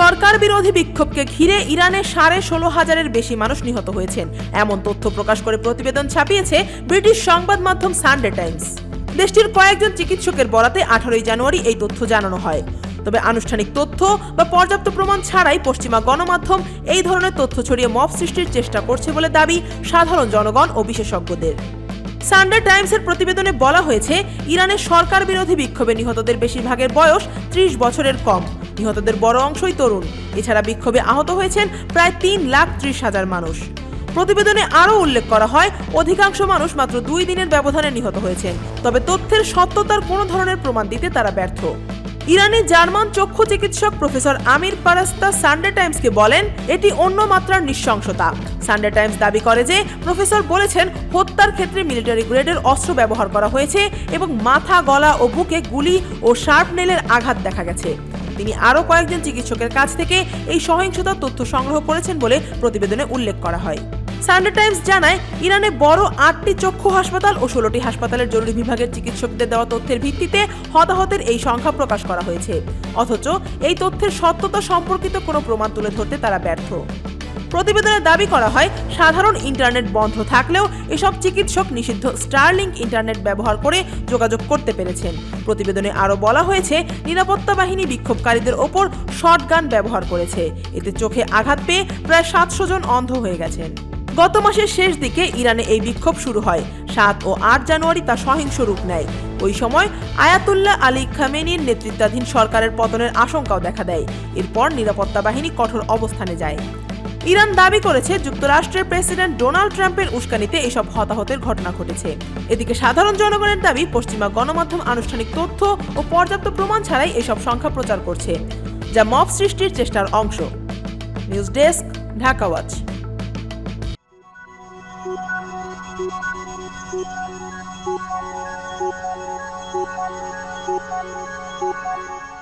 সরকার বিরোধী বিক্ষোভকে ঘিরে ইরানে 16,500-এর বেশি মানুষ নিহত হয়েছেন, এমন তথ্য প্রকাশ করে প্রতিবেদন ছাপিয়েছে ব্রিটিশ সংবাদ মাধ্যম সানডে টাইমস। দেশটির কয়েকজন চিকিৎসকের বরাতে 18 জানুয়ারি এই তথ্য জানানো হয়। তবে আনুষ্ঠানিক তথ্য বা পর্যাপ্ত প্রমাণ ছাড়াই পশ্চিমা গণমাধ্যম এই ধরনের তথ্য ছড়িয়ে মব সৃষ্টির চেষ্টা করছে বলে দাবি সাধারণ জনগণ ও বিশেষজ্ঞদের। সানডে টাইমসের প্রতিবেদনে বলা হয়েছে, ইরানের সরকার বিরোধী বিক্ষোভে নিহতদের বেশিরভাগের বয়স 30 বছরের কম। নিহতদের বড় অংশই তরুণ। এছাড়া বিক্ষোভে আহত হয়েছেন প্রায় 3,30,000 মানুষ। প্রতিবেদনে আরও উল্লেখ করা হয়, অধিকাংশ মানুষ মাত্র 2 দিনের ব্যবধানে নিহত হয়েছেন। তবে তথ্যের সত্যতার কোনো ধরনের প্রমাণ দিতে তারা ব্যর্থ। ইরানি জার্মান চক্ষু চিকিৎসক প্রফেসর আমির পারাস্তা সানডে টাইমসকে বলেন, এটি অন্য মাত্রার নৃশংসতা। সানডে টাইমস দাবি করে যে প্রফেসর বলেছেন, হত্যার ক্ষেত্রে মিলিটারি গ্রেডের অস্ত্র ব্যবহার করা হয়েছে এবং মাথা, গলা ও বুকে গুলি ও শার্প নেলের আঘাত দেখা গেছে। তিনি আরও কয়েকজন চিকিৎসকের কাছ থেকে এই সহিংসতার তথ্য সংগ্রহ করেছেন বলে প্রতিবেদনে উল্লেখ করা হয়। সানডে টাইমস জানায়, ইরানে বড় 8টি চক্ষু হাসপাতাল ও 16টি হাসপাতালের জরুরি বিভাগের চিকিৎসকদের দেওয়া তথ্যের ভিত্তিতে হতাহতের এই সংখ্যা প্রকাশ করা হয়েছে। অথচ এই তথ্যের সত্যতা সম্পর্কিত কোনো প্রমাণ তুলে ধরতে তারা ব্যর্থ। প্রতিবেদনে দাবি করা হয়, সাধারণ ইন্টারনেট বন্ধ থাকলেও এসব চিকিৎসক নিষিদ্ধ স্টারলিংক ইন্টারনেট ব্যবহার করে যোগাযোগ করতে পেরেছেন। প্রতিবেদনে আরও বলা হয়েছে, নিরাপত্তা বাহিনী বিক্ষোভকারীদের ওপর শটগান ব্যবহার করেছে। এতে চোখে আঘাত পেয়ে প্রায় 700 জন অন্ধ হয়ে গেছেন। গত মাসের শেষ দিকে ইরানে এই বিক্ষোভ শুরু হয়। 7 ও 8 জানুয়ারি তা সহিংস রূপ নেয়। ওই সময় আয়াতুল্লাহ আলী খামেনির নেতৃত্বাধীন সরকারের পতনের আশঙ্কাও দেখা দেয়। এরপর নিরাপত্তা বাহিনী কঠোর অবস্থানে যায়। ইরান দাবি করেছে, যুক্তরাষ্ট্রের প্রেসিডেন্ট ডোনাল্ড ট্রাম্পের উস্কানিতে এসব হতাহতের ঘটনা ঘটেছে। এদিকে সাধারণ জনগণের দাবি, পশ্চিমা গণমাধ্যম আনুষ্ঠানিক তথ্য ও পর্যাপ্ত প্রমাণ ছাড়াই এসব সংখ্যা প্রচার করছে, যা মব সৃষ্টির চেষ্টার অংশ। News desk, Dhaka watch. Thank you.